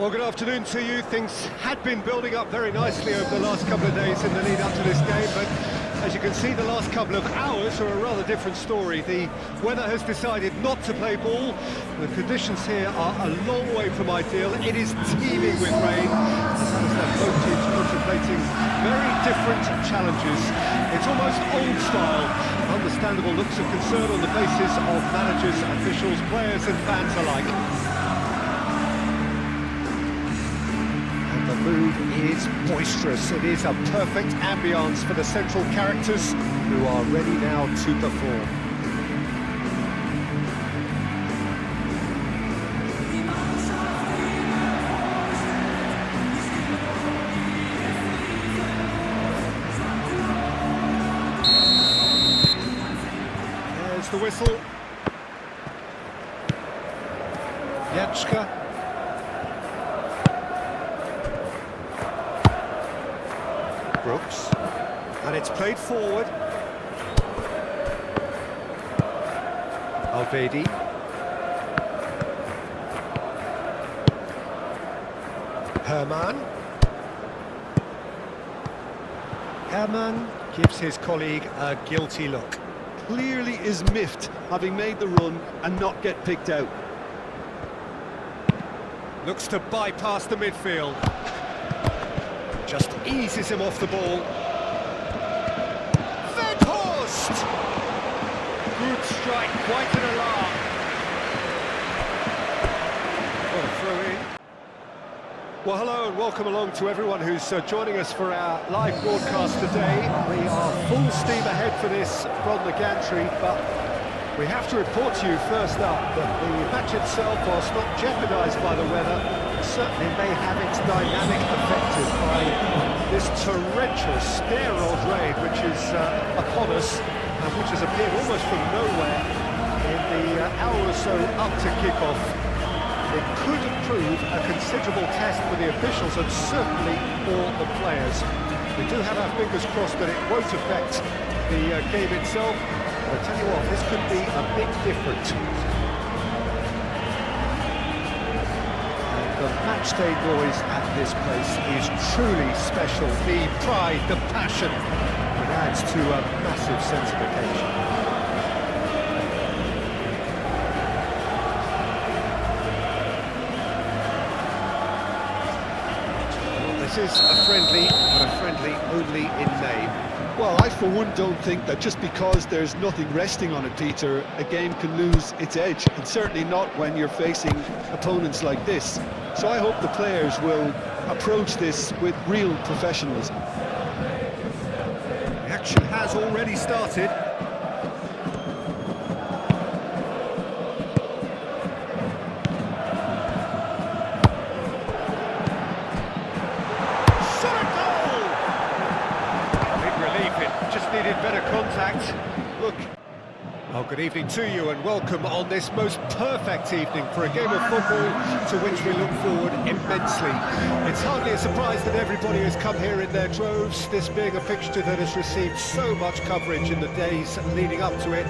Well, good afternoon to you. Things had been building up very nicely over the last couple of days in the lead up to this game, but as you can see, the last couple of hours are a rather different story. The weather has decided not to play ball. The conditions here are a long way from ideal. It is teeming with rain, and that has left both teams contemplating very different challenges. It's almost old style, understandable looks of concern on the faces of managers, officials, players and fans alike. The mood is boisterous. It is a perfect ambience for the central characters who are ready now to perform. There's the whistle. Janczka. Brooks, and it's played forward. Alvedi. Herman gives his colleague a guilty look. Clearly is miffed, having made the run and not get picked out. Looks to bypass the midfield. Just eases him off the ball. Weghorst! Good strike, quite an alarm. What a throw in. Well, hello and welcome along to everyone who's joining us for our live broadcast today. We are full steam ahead for this from the gantry, but we have to report to you first up that the match itself, whilst not jeopardised by the weather, certainly may have its dynamic affected by this torrential steroid rain which is upon us and which has appeared almost from nowhere in the hour or so up to kick-off. It could prove a considerable test for the officials and certainly for the players. We do have our fingers crossed that it won't affect the game itself, but I tell you what, this could be a bit different. The matchday noise at this place is truly special. The pride, the passion, it adds to a massive sense of occasion. This is a friendly, but a friendly only in name. Well, I for one don't think that just because there's nothing resting on it, Peter, a game can lose its edge, and certainly not when you're facing opponents like this. So I hope the players will approach this with real professionalism. The action has already started. Needed better contact. Look. Oh, good evening to you and welcome on this most perfect evening for a game of football to which we look forward immensely. It's hardly a surprise that everybody has come here in their droves, this being a fixture that has received so much coverage in the days leading up to it.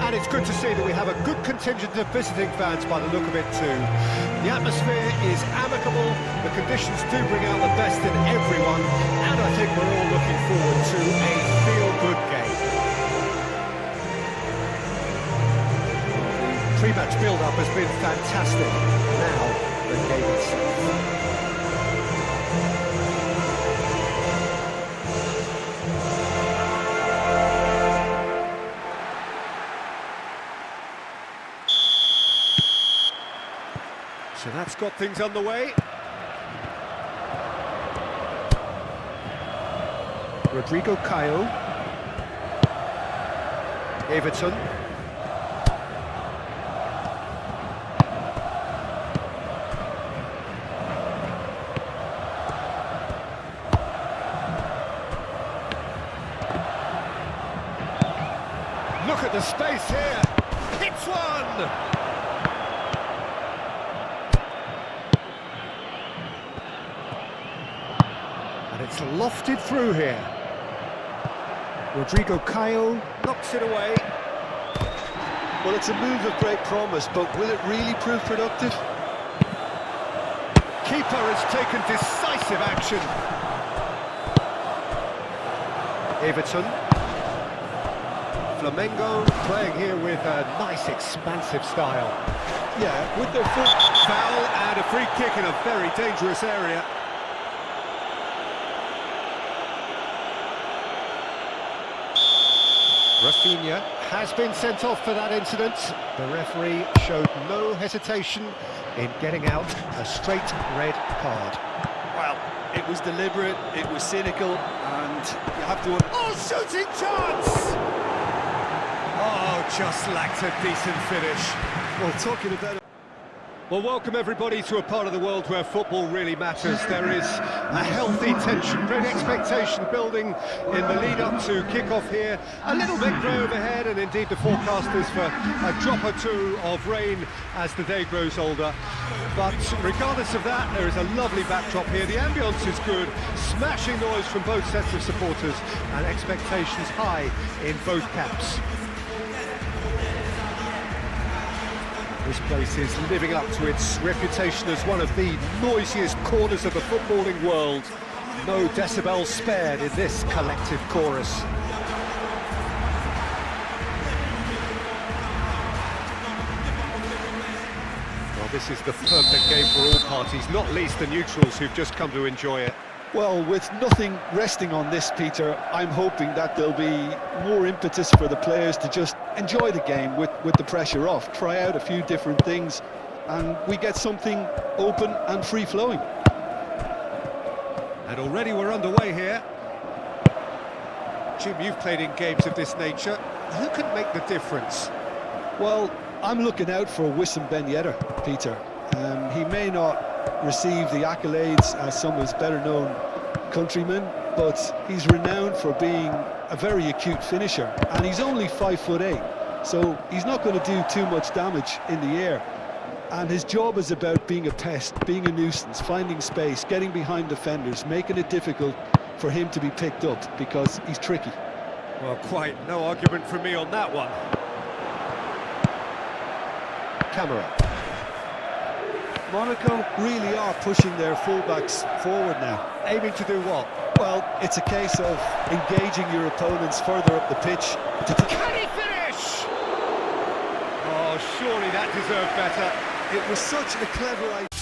And it's good to see that we have a good contingent of visiting fans by the look of it too. The atmosphere is amicable, the conditions do bring out the best in everyone, and I think we're all looking forward to a feel-good game. Pre-match build-up has been fantastic. Now, the game itself. So that's got things underway. Rodrigo Caio. Everton. Look at the space here. Hits one! And it's lofted through here. Rodrigo Caio knocks it away. Well, it's a move of great promise, but will it really prove productive? Keeper has taken decisive action. Everton. Flamengo playing here with a nice expansive style. Yeah, with their foot. Foul and a free kick in a very dangerous area. Rafinha has been sent off for that incident. The referee showed no hesitation in getting out a straight red card. Well, it was deliberate, it was cynical, and you have to... Oh, shooting chance! Oh, just lacked a decent finish. Well, talking about... Well, welcome everybody to a part of the world where football really matters. There is a healthy tension, great expectation building in the lead-up to kick-off here. A little bit grey overhead, and indeed the forecast is for a drop or two of rain as the day grows older. But regardless of that, there is a lovely backdrop here. The ambience is good, smashing noise from both sets of supporters, and expectations high in both camps. This place is living up to its reputation as one of the noisiest corners of the footballing world. No decibels spared in this collective chorus. Well, this is the perfect game for all parties, not least the neutrals who've just come to enjoy it. Well, with nothing resting on this, Peter, I'm hoping that there'll be more impetus for the players to just enjoy the game with the pressure off, try out a few different things, and we get something open and free-flowing. And already we're underway here. Jim, you've played in games of this nature. Who can make the difference? Well, I'm looking out for Wissam Ben Yedder, Peter. He may not receive the accolades as some of his better-known countrymen, but he's renowned for being a very acute finisher, and he's only 5'8", so he's not going to do too much damage in the air. And his job is about being a pest, being a nuisance, finding space, getting behind defenders, making it difficult for him to be picked up, because he's tricky. Well, quite no argument from me on that one. Camera. Monaco really are pushing their fullbacks forward now. Aiming to do what? Well, it's a case of engaging your opponents further up the pitch. Can he finish? Oh, surely that deserved better. It was such a clever idea.